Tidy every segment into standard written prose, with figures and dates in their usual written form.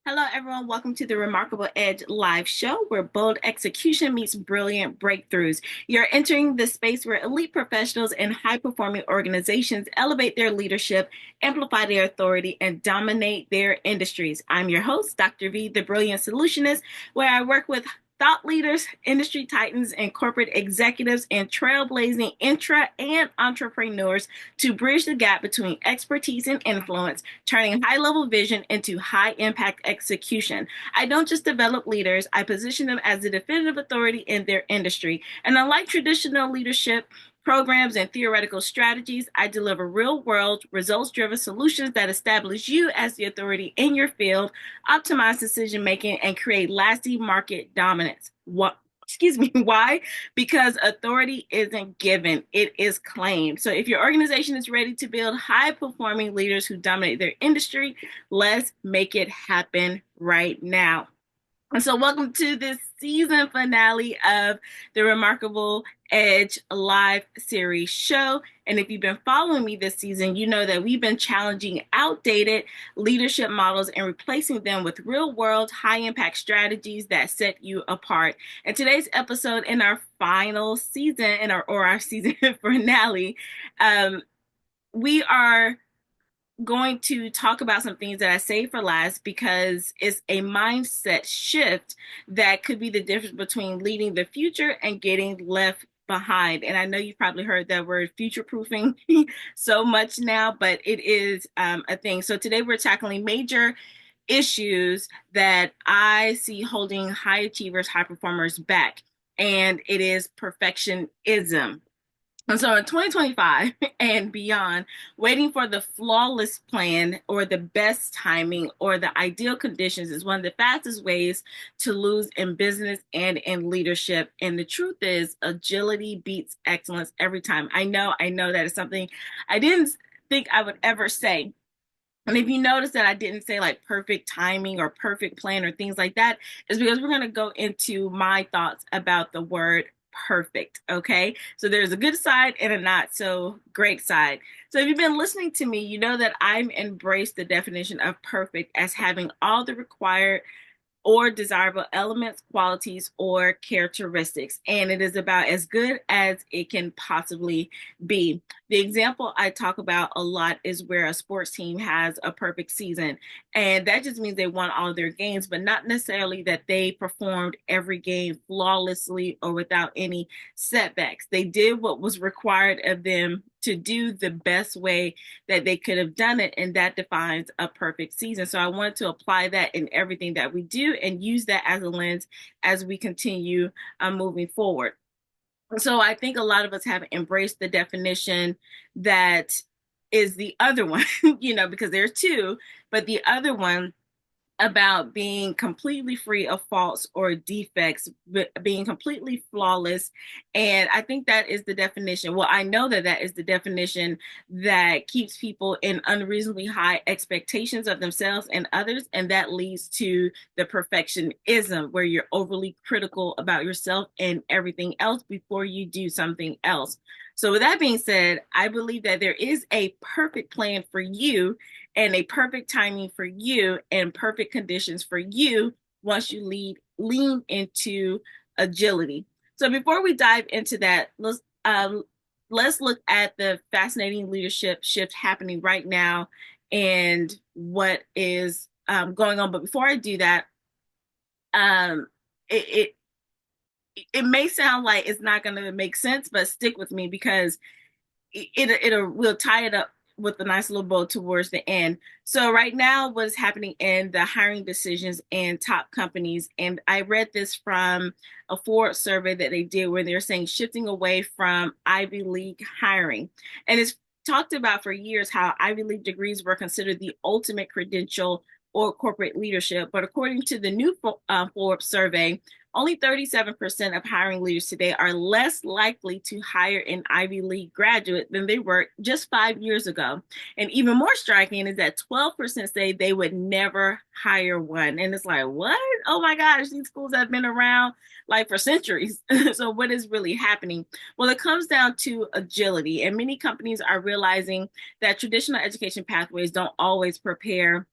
Hello, everyone. Welcome to the Remarkable Edge live show where bold execution meets brilliant breakthroughs. You're entering the space where elite professionals and high performing organizations elevate their leadership, amplify their authority, and dominate their industries. I'm your host, Dr. V, the Brilliant Solutionist, where I work with thought leaders, industry titans, and corporate executives and trailblazing intra and entrepreneurs to bridge the gap between expertise and influence, turning high level vision into high impact execution. I don't just develop leaders, I position them as the definitive authority in their industry. And unlike traditional leadership, programs, and theoretical strategies, I deliver real world, results driven solutions that establish you as the authority in your field, optimize decision making, and create lasting market dominance. What? Excuse me, why? Because authority isn't given, it is claimed. So if your organization is ready to build high performing leaders who dominate their industry, let's make it happen right now. And so, welcome to this season finale of the Remarkable Edge live series show. And if you've been following me this season, you know that we've been challenging outdated leadership models and replacing them with real world, high impact strategies that set you apart. And today's episode in our final season, or our season finale, we are going to talk about some things that I saved for last because it's a mindset shift that could be the difference between leading the future and getting left behind. And I know you've probably heard that word future proofing so much now, but it is a thing. So today we're tackling major issues that I see holding high achievers, high performers back. And it is perfectionism. And so in 2025 and beyond, waiting for the flawless plan or the best timing or the ideal conditions is one of the fastest ways to lose in business and in leadership. And the truth is, agility beats excellence every time. I know that is something I didn't think I would ever say. And if you notice that I didn't say like perfect timing or perfect plan or things like that, is because we're going to go into my thoughts about the word perfect. Okay. So there's a good side and a not so great side. So if you've been listening to me, you know that I'm embraced the definition of perfect as having all the required or desirable elements, qualities, or characteristics. And it is about as good as it can possibly be. The example I talk about a lot is where a sports team has a perfect season. And that just means they won all of their games, but not necessarily that they performed every game flawlessly or without any setbacks. They did what was required of them to do the best way that they could have done it, and that defines a perfect season. So I wanted to apply that in everything that we do and use that as a lens as we continue moving forward. So I think a lot of us have embraced the definition that is the other one, because there's two, but the other one about being completely free of faults or defects, being completely flawless. And I think that is the definition. Well, I know that that is the definition that keeps people in unreasonably high expectations of themselves and others. And that leads to the perfectionism, where you're overly critical about yourself and everything else before you do something else. So, with that being said, I believe that there is a perfect plan for you and a perfect timing for you and perfect conditions for you once you lean into agility. So, before we dive into that, let's look at the fascinating leadership shift happening right now and what is going on. But before I do that, um, it it may sound like it's not going to make sense, but stick with me because we'll tie it up with a nice little bow towards the end. So right now, what is happening in the hiring decisions in top companies, and I read this from a Forbes survey that they did where they're saying shifting away from Ivy League hiring. And it's talked about for years how Ivy League degrees were considered the ultimate credential or corporate leadership. But according to the new Forbes survey, only 37% of hiring leaders today are less likely to hire an Ivy League graduate than they were just 5 years ago. And even more striking is that 12% say they would never hire one. And it's like, what? Oh my gosh, these schools have been around like for centuries. So what is really happening? Well, it comes down to agility. And many companies are realizing that traditional education pathways don't always prepare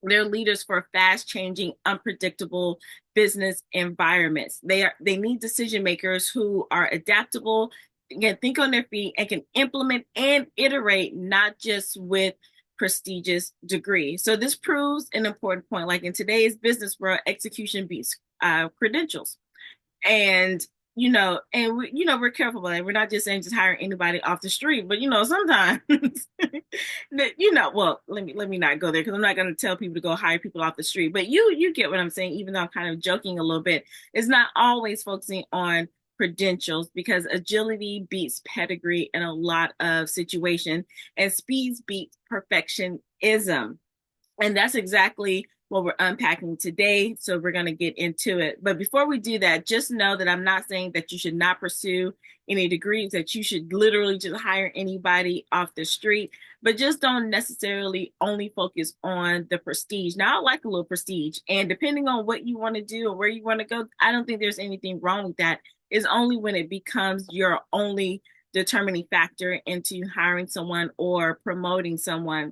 They're leaders for fast changing, unpredictable business environments. They need decision makers who are adaptable, can think on their feet, and can implement and iterate, not just with prestigious degree. So this proves an important point. Like in today's business world, execution beats credentials. And we're careful about it. We're not just saying just hire anybody off the street, but sometimes well, let me not go there because I'm not going to tell people to go hire people off the street. But you get what I'm saying, even though I'm kind of joking a little bit. It's not always focusing on credentials, because agility beats pedigree in a lot of situations, and speeds beats perfectionism. And that's exactly what we're unpacking today. So we're going to get into it. But before we do that, just know that I'm not saying that you should not pursue any degrees, that you should literally just hire anybody off the street, but just don't necessarily only focus on the prestige. Now, I like a little prestige, and depending on what you want to do or where you want to go, I don't think there's anything wrong with that. It's only when it becomes your only determining factor into hiring someone or promoting someone.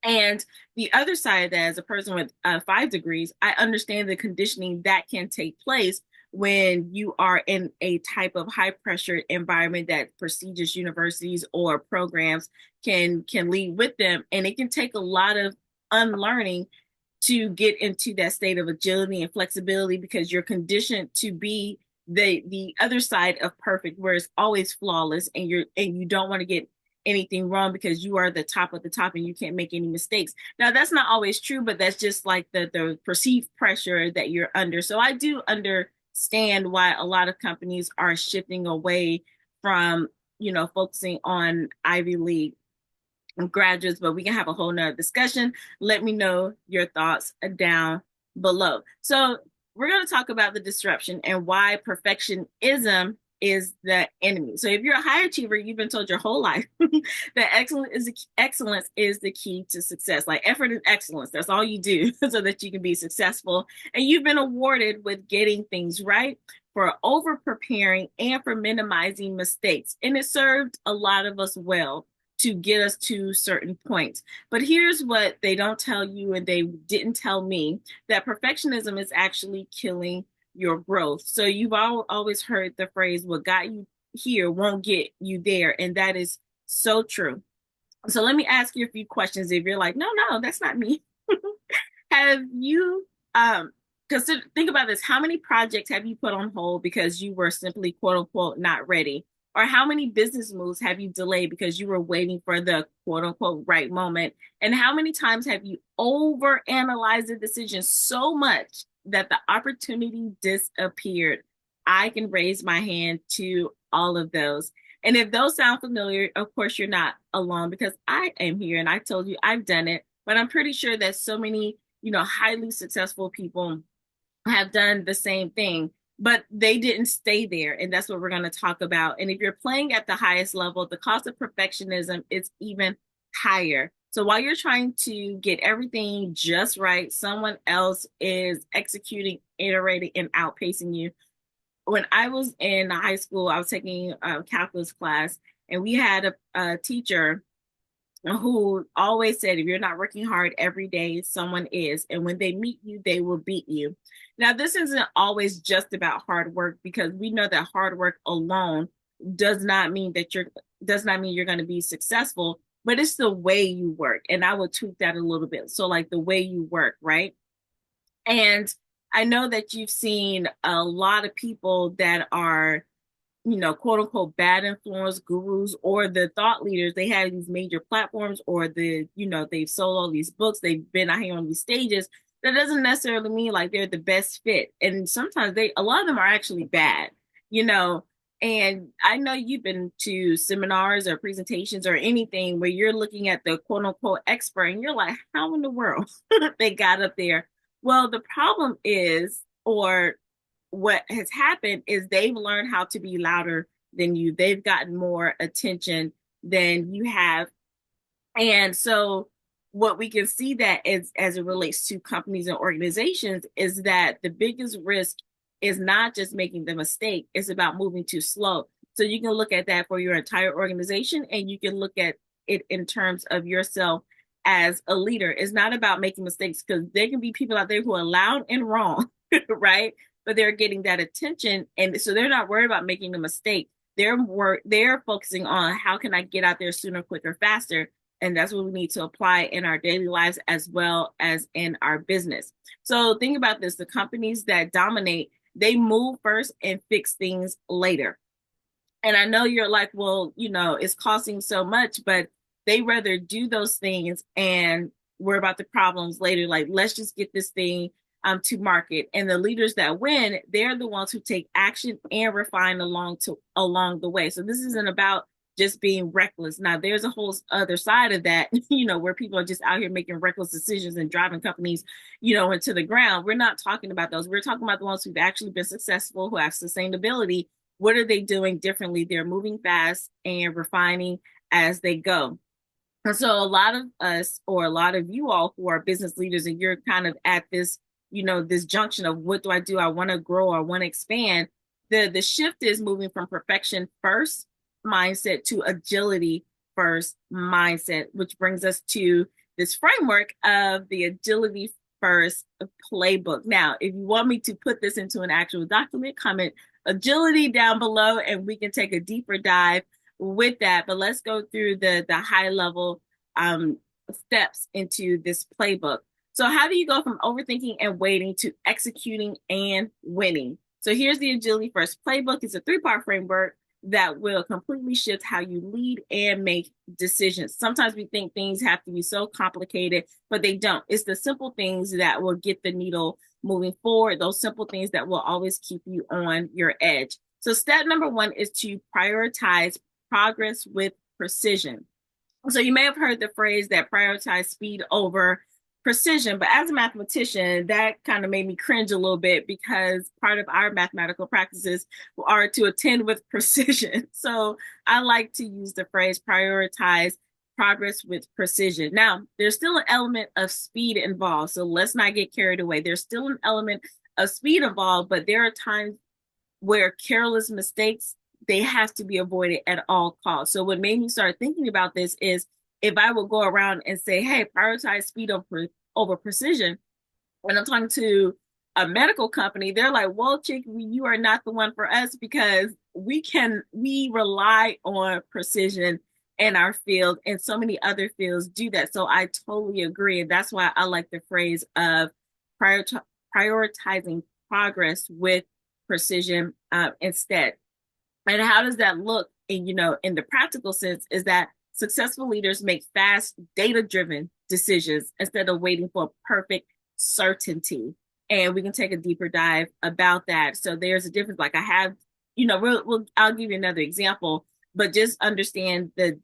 And the other side of that, as a person with 5 degrees, I understand the conditioning that can take place when you are in a type of high pressure environment that prestigious universities or programs can lead with them. And it can take a lot of unlearning to get into that state of agility and flexibility, because you're conditioned to be the other side of perfect, where it's always flawless, and you don't want to get anything wrong because you are the top of the top and you can't make any mistakes. Now, that's not always true, but that's just like the perceived pressure that you're under. So I do understand why a lot of companies are shifting away from focusing on Ivy League graduates, but we can have a whole nother discussion. Let me know your thoughts down below. So we're going to talk about the disruption and why perfectionism is the enemy. So if you're a high achiever, you've been told your whole life that excellence is the key to success. Like effort and excellence, that's all you do so that you can be successful. And you've been awarded with getting things right, for over preparing, and for minimizing mistakes. And it served a lot of us well to get us to certain points. But here's what they don't tell you, and they didn't tell me, that perfectionism is actually killing your growth. So you've always heard the phrase, what got you here won't get you there. And that is so true. So let me ask you a few questions. If you're like, no, that's not me. Have you, think about this. How many projects have you put on hold because you were simply, quote unquote, not ready? Or how many business moves have you delayed because you were waiting for the, quote unquote, right moment? And how many times have you overanalyzed the decision so much that the opportunity disappeared? I can raise my hand to all of those. And if those sound familiar, of course, you're not alone, because I am here and I told you I've done it. But I'm pretty sure that so many, highly successful people have done the same thing, but they didn't stay there. And that's what we're going to talk about. And if you're playing at the highest level, the cost of perfectionism is even higher. So while you're trying to get everything just right, someone else is executing, iterating, and outpacing you. When I was in high school, I was taking a calculus class, and we had a teacher who always said, if you're not working hard every day, someone is. And when they meet you, they will beat you. Now, this isn't always just about hard work, because we know that hard work alone does not mean you're going to be successful, but it's the way you work. And I will tweak that a little bit. So like the way you work, right? And I know that you've seen a lot of people that are, quote unquote, bad influence gurus, or the thought leaders. They have these major platforms, or they've sold all these books, they've been out here on these stages. That doesn't necessarily mean like they're the best fit. And sometimes a lot of them are actually bad, you know. And I know you've been to seminars or presentations or anything where you're looking at the quote unquote expert and you're like, how in the world they got up there? Well, the problem is, or what has happened is, they've learned how to be louder than you. They've gotten more attention than you have. And so what we can see that as it relates to companies and organizations is that the biggest risk is not just making the mistake, it's about moving too slow. So you can look at that for your entire organization, and you can look at it in terms of yourself as a leader. It's not about making mistakes, because there can be people out there who are loud and wrong, right? But they're getting that attention, and so they're not worried about making a mistake. They're focusing on how can I get out there sooner, quicker, faster, and that's what we need to apply in our daily lives as well as in our business. So think about this: the companies that dominate, they move first and fix things later. And I know you're like, well, it's costing so much, but they rather do those things and worry about the problems later. Like, let's just get this thing to market. And the leaders that win, they're the ones who take action and refine along the way. So this isn't about just being reckless. Now, there's a whole other side of that, where people are just out here making reckless decisions and driving companies, into the ground. We're not talking about those. We're talking about the ones who've actually been successful, who have sustainability. What are they doing differently? They're moving fast and refining as they go. And so a lot of us, or a lot of you all who are business leaders, and you're kind of at this, this junction of, what do I do? I want to grow, I want to expand. The shift is moving from perfection first mindset to agility first mindset, which brings us to this framework of the Agility First Playbook. Now, if you want me to put this into an actual document, comment agility down below and we can take a deeper dive with that. But let's go through the high level steps into this playbook. So how do you go from overthinking and waiting to executing and winning? So here's the Agility First Playbook. It's a 3-part framework that will completely shift how you lead and make decisions. Sometimes we think things have to be so complicated, but they don't. It's the simple things that will get the needle moving forward, those simple things that will always keep you on your edge. So step number 1 is to prioritize progress with precision. So you may have heard the phrase that prioritize speed over precision, but as a mathematician, that kind of made me cringe a little bit, because part of our mathematical practices are to attend with precision. So I like to use the phrase prioritize progress with precision. Now, there's still an element of speed involved, so let's not get carried away. There's still an element of speed involved, but there are times where careless mistakes, they have to be avoided at all costs. So what made me start thinking about this is, if I would go around and say, hey, prioritize speed over precision, when I'm talking to a medical company, they're like, well, chick, you are not the one for us, because we rely on precision in our field, and so many other fields do that. So I totally agree. And that's why I like the phrase of prioritizing progress with precision instead. And how does that look in the practical sense? Is that successful leaders make fast, data-driven decisions instead of waiting for perfect certainty. And we can take a deeper dive about that. So there's a difference. Like I have, I'll give you another example, but just understand the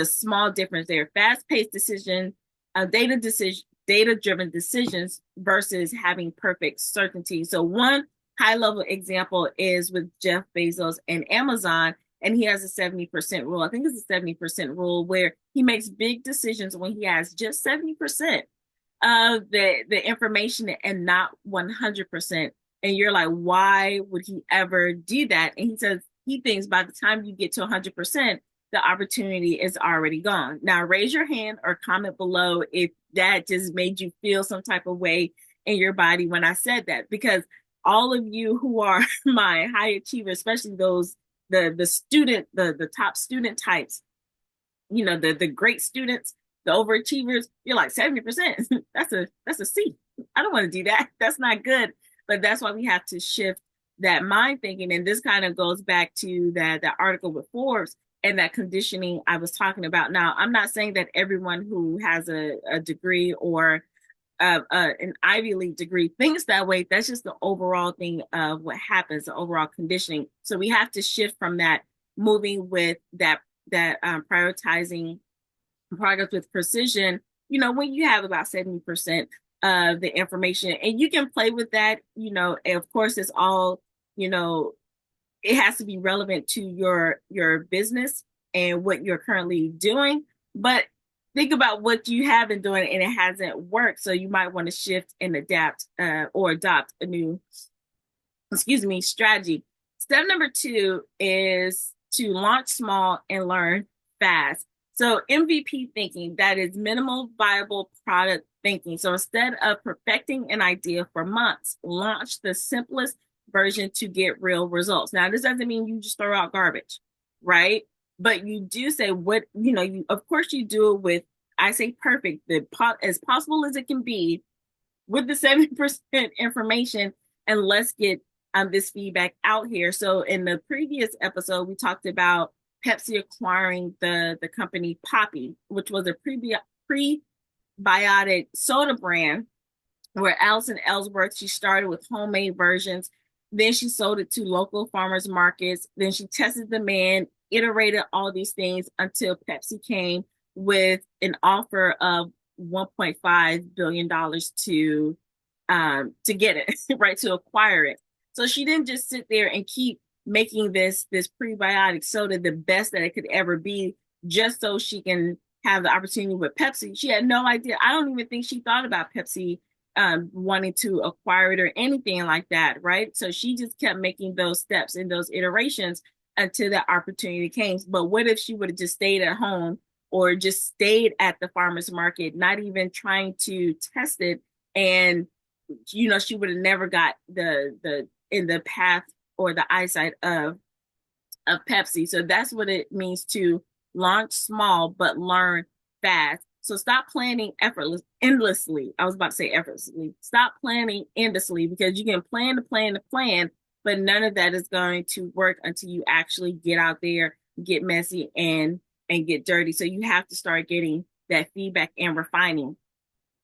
small difference there. Fast-paced decision, data-driven decisions versus having perfect certainty. So one high-level example is with Jeff Bezos and Amazon. And he has a 70% rule. I think it's a 70% rule where he makes big decisions when he has just 70% of the information and not 100%. And you're like, why would he ever do that? And he says he thinks by the time you get to 100%, the opportunity is already gone. Now, raise your hand or comment below if that just made you feel some type of way in your body when I said that, because all of you who are my high achievers, especially those the top student types, the great students, the overachievers, you're like 70%. That's a C. I don't want to do that. That's not good. But that's why we have to shift that mind thinking. And this kind of goes back to that article with Forbes and that conditioning I was talking about. Now, I'm not saying that everyone who has a degree or an Ivy League degree thinks that way. That's just the overall thing of what happens, the overall conditioning. So we have to shift from that, moving with that prioritizing progress with precision. When you have about 70% of the information, and you can play with that. Of course, it's all it has to be relevant to your business and what you're currently doing, but think about what you have been doing and it hasn't worked. So you might want to shift and adapt or adopt a new, strategy. Step number 2 is to launch small and learn fast. So MVP thinking, that is minimal viable product thinking. So instead of perfecting an idea for months, launch the simplest version to get real results. Now, this doesn't mean you just throw out garbage, right? But you do say what, you, of course you do it with, I say perfect, as possible as it can be with the 70% information, and let's get this feedback out here. So in the previous episode, we talked about Pepsi acquiring the company Poppy, which was a prebiotic soda brand, where Allison Ellsworth, she started with homemade versions. Then she sold it to local farmers markets. Then she tested demand, iterated all these things until Pepsi came with an offer of $1.5 billion to get it, right, to acquire it. So she didn't just sit there and keep making this prebiotic soda the best that it could ever be just so she can have the opportunity with Pepsi. She had no idea. I don't even think she thought about Pepsi wanting to acquire it or anything like that, right? So she just kept making those steps and those iterations until that opportunity came. But what if she would have just stayed at home or just stayed at the farmer's market, not even trying to test it? And, she would have never got the in the path or the eyesight of Pepsi. So that's what it means to launch small but learn fast. So stop planning endlessly. I was about to say effortlessly. Stop planning endlessly, because you can plan to plan to plan, but none of that is going to work until you actually get out there, get messy, and get dirty. So you have to start getting that feedback and refining.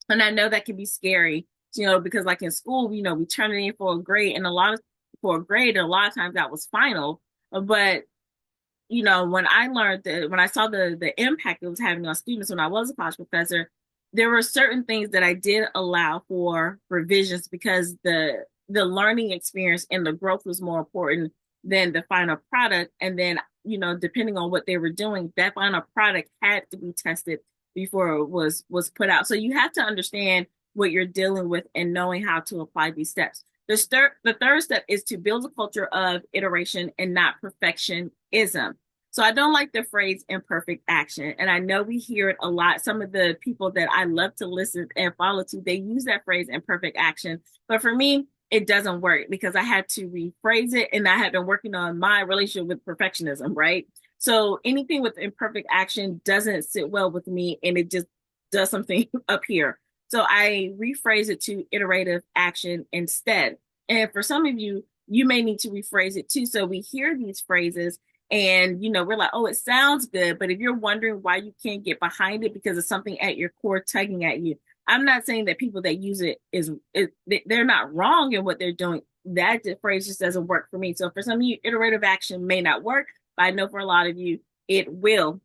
And I know that can be scary, because like in school, we turn it in for a grade, and a lot of times that was final. But when I learned that, when I saw the impact it was having on students when I was a college professor, there were certain things that I did allow for revisions, because the learning experience and the growth was more important than the final product. And then, depending on what they were doing, that final product had to be tested before it was put out. So you have to understand what you're dealing with and knowing how to apply these steps. The third step is to build a culture of iteration and not perfectionism. So I don't like the phrase imperfect action. And I know we hear it a lot. Some of the people that I love to listen and follow to, they use that phrase imperfect action. But for me, it doesn't work, because I had to rephrase it, and I had been working on my relationship with perfectionism, right? So anything with imperfect action doesn't sit well with me, and it just does something up here. So I rephrase it to iterative action instead. And for some of you, you may need to rephrase it too. So we hear these phrases and, we're like, oh, it sounds good. But if you're wondering why you can't get behind it because of something at your core tugging at you, I'm not saying that people that use it they're not wrong in what they're doing. That phrase just doesn't work for me. So for some of you, iterative action may not work, but I know for a lot of you, it will.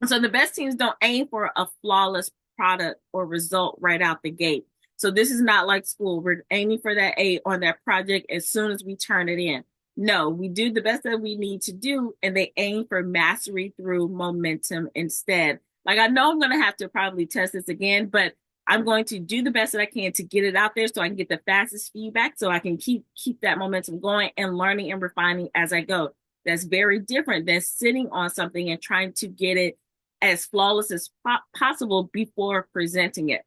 So the best teams don't aim for a flawless product or result right out the gate. So this is not like school. We're aiming for that A on that project as soon as we turn it in. No, we do the best that we need to do, and they aim for mastery through momentum instead. Like, I know I'm going to have to probably test this again, but I'm going to do the best that I can to get it out there so I can get the fastest feedback, so I can keep that momentum going and learning and refining as I go. That's very different than sitting on something and trying to get it as flawless as possible before presenting it.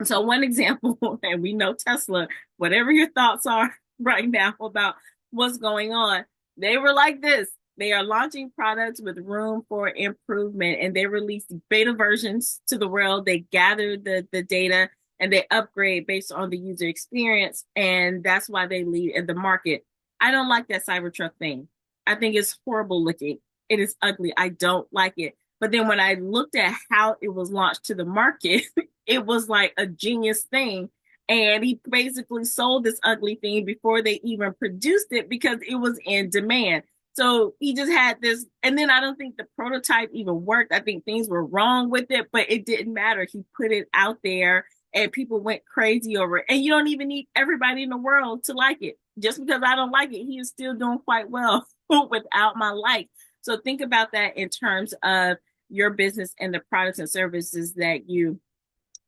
So one example, and we know Tesla, whatever your thoughts are right now about what's going on, they were like this. They are launching products with room for improvement, and they released beta versions to the world. They gather the data and they upgrade based on the user experience. And that's why they lead in the market. I don't like that Cybertruck thing. I think it's horrible looking. It is ugly. I don't like it. But then when I looked at how it was launched to the market, it was like a genius thing. And he basically sold this ugly thing before they even produced it because it was in demand. So he just had this, and then I don't think the prototype even worked. I think things were wrong with it, but it didn't matter. He put it out there and people went crazy over it. And you don't even need everybody in the world to like it. Just because I don't like it, he is still doing quite well without my like. So think about that in terms of your business and the products and services that you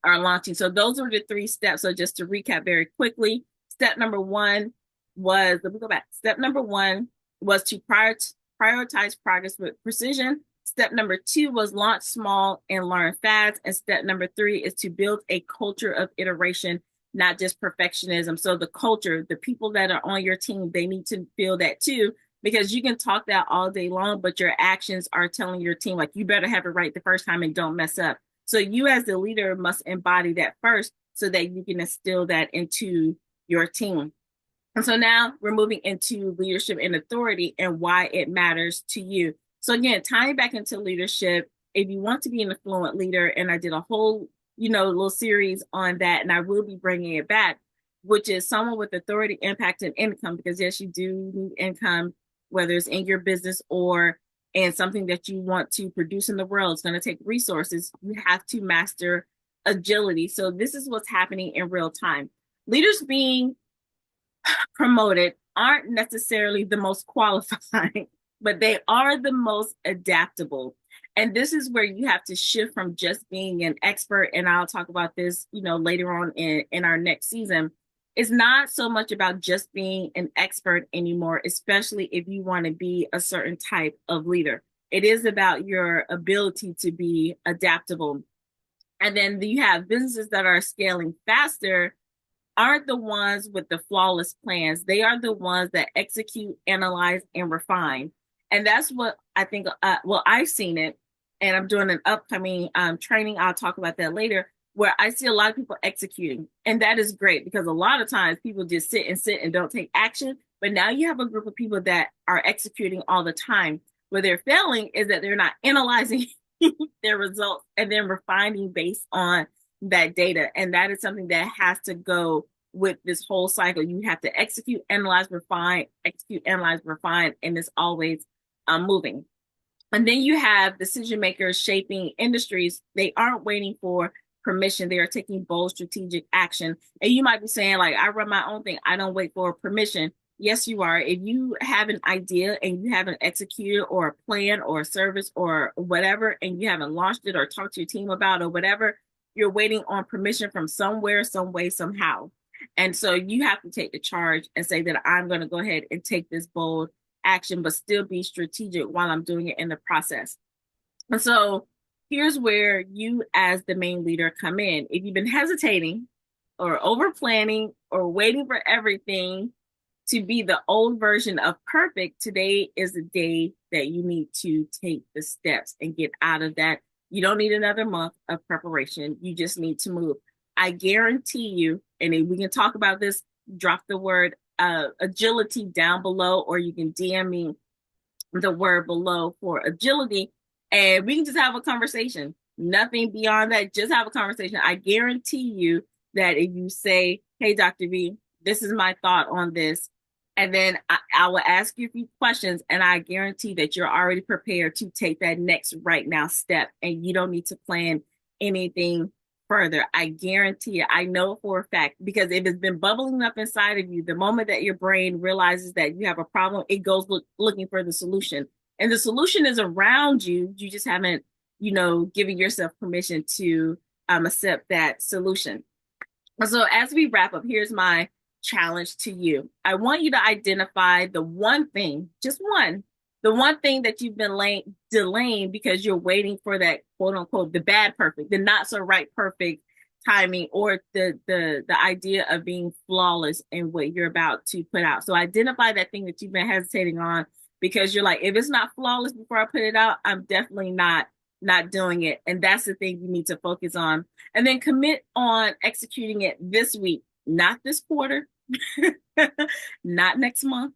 are launching. So those are the 3 steps. So just to recap very quickly, step number 1 was, let me go back. Step number 1 was to prioritize progress with precision. Step number 2 was launch small and learn fast. And step number 3 is to build a culture of iteration, not just perfectionism. So the culture, the people that are on your team, they need to feel that too, because you can talk that all day long, but your actions are telling your team, like, you better have it right the first time and don't mess up. So you as the leader must embody that first so that you can instill that into your team. And so now we're moving into leadership and authority and why it matters to you. So again, tying back into leadership, if you want to be an affluent leader, and I did a whole, little series on that, and I will be bringing it back, which is someone with authority, impact, and income, because yes, you do need income, whether it's in your business or in something that you want to produce in the world. It's going to take resources. You have to master agility. So this is what's happening in real time. Leaders being promoted aren't necessarily the most qualified, but they are the most adaptable. And this is where you have to shift from just being an expert. And I'll talk about this, later on in our next season. It's not so much about just being an expert anymore, especially if you want to be a certain type of leader. It is about your ability to be adaptable. And then you have businesses that are scaling faster aren't the ones with the flawless plans. They are the ones that execute, analyze, and refine. And that's what I think, I've seen it, and I'm doing an upcoming training. I'll talk about that later, where I see a lot of people executing. And that is great because a lot of times people just sit and don't take action. But now you have a group of people that are executing all the time. Where they're failing is that they're not analyzing their results and then refining based on that data. And that is something that has to go with this whole cycle. You have to execute, analyze, refine, execute, analyze, refine, and it's always moving. And then you have decision makers shaping industries. They aren't waiting for permission. They are taking bold strategic action. And you might be saying, like, I run my own thing. I don't wait for permission. Yes, you are. If you have an idea and you haven't executed or a plan or a service or whatever, and you haven't launched it or talked to your team about or whatever, you're waiting on permission from somewhere, some way, somehow. And so you have to take the charge and say that I'm going to go ahead and take this bold action, but still be strategic while I'm doing it in the process. And so here's where you as the main leader come in. If you've been hesitating or over planning or waiting for everything to be the old version of perfect, today is the day that you need to take the steps and get out of that. You don't need another month of preparation. You just need to move. I guarantee you, and we can talk about this, drop the word agility down below, or you can DM me the word below for agility, and we can just have a conversation. Nothing beyond that, just have a conversation. I guarantee you that if you say, hey, Dr. V, this is my thought on this, and then I will ask you a few questions, and I guarantee that you're already prepared to take that next right now step, and you don't need to plan anything further. I guarantee it. I know for a fact, because if it's been bubbling up inside of you, the moment that your brain realizes that you have a problem, it goes looking for the solution. And the solution is around you. You just haven't, given yourself permission to accept that solution. So as we wrap up, here's my challenge to you. I want you to identify the one thing, just one, the one thing that you've been delaying because you're waiting for that quote unquote, the bad perfect, the not so right perfect timing, or the idea of being flawless in what you're about to put out. So identify that thing that you've been hesitating on, because you're like, if it's not flawless before I put it out, I'm definitely not doing it. And that's the thing you need to focus on. And then commit on executing it this week, not this quarter, not next month,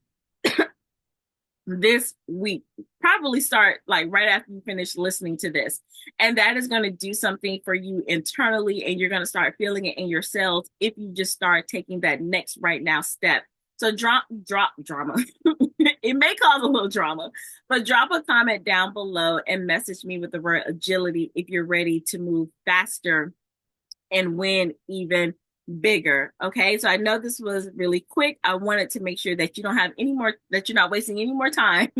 this week. Probably start like right after you finish listening to this. And that is going to do something for you internally, and you're going to start feeling it in your cells if you just start taking that next right now step. So drop drama. It may cause a little drama, but drop a comment down below and message me with the word agility if you're ready to move faster and win even bigger. Okay. So I know this was really quick. I wanted to make sure that you don't have any more, that you're not wasting any more time,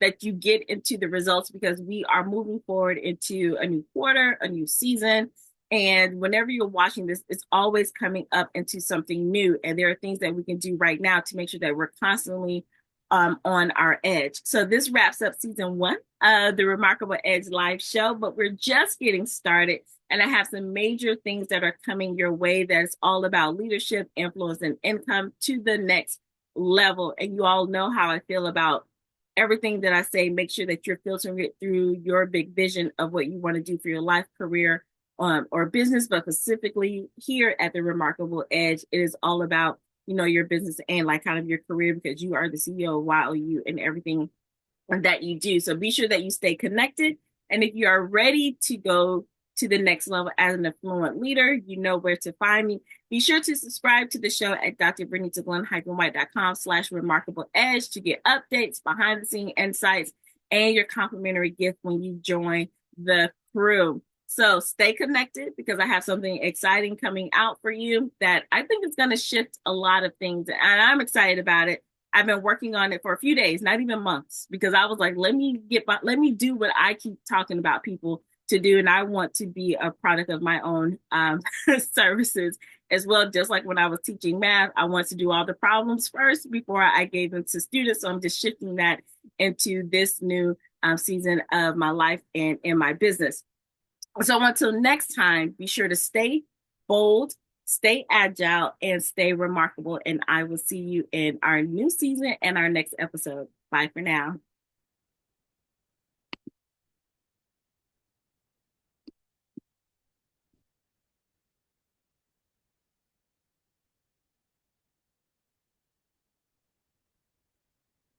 that you get into the results, because we are moving forward into a new quarter, a new season. And whenever you're watching this, it's always coming up into something new. And there are things that we can do right now to make sure that we're constantly on our Edge. So this wraps up season 1 of the Remarkable Edge live show, but we're just getting started. And I have some major things that are coming your way that's all about leadership, influence, and income to the next level. And you all know how I feel about everything that I say. Make sure that you're filtering it through your big vision of what you want to do for your life, career, or business, but specifically here at the Remarkable Edge, it is all about, your business and like kind of your career, because you are the CEO of YOU and everything that you do. So be sure that you stay connected. And if you are ready to go to the next level as an affluent leader, you know where to find me. Be sure to subscribe to the show at drvernitaglenn-white.com/remarkable edge to get updates, behind the scene insights, and your complimentary gift when you join the crew. So stay connected, because I have something exciting coming out for you that I think is going to shift a lot of things. And I'm excited about it. I've been working on it for a few days, not even months, because I was like, let me do what I keep talking about people to do. And I want to be a product of my own services as well. Just like when I was teaching math, I want to do all the problems first before I gave them to students. So I'm just shifting that into this new season of my life and in my business. So until next time, be sure to stay bold, stay agile, and stay remarkable. And I will see you in our new season and our next episode. Bye for now.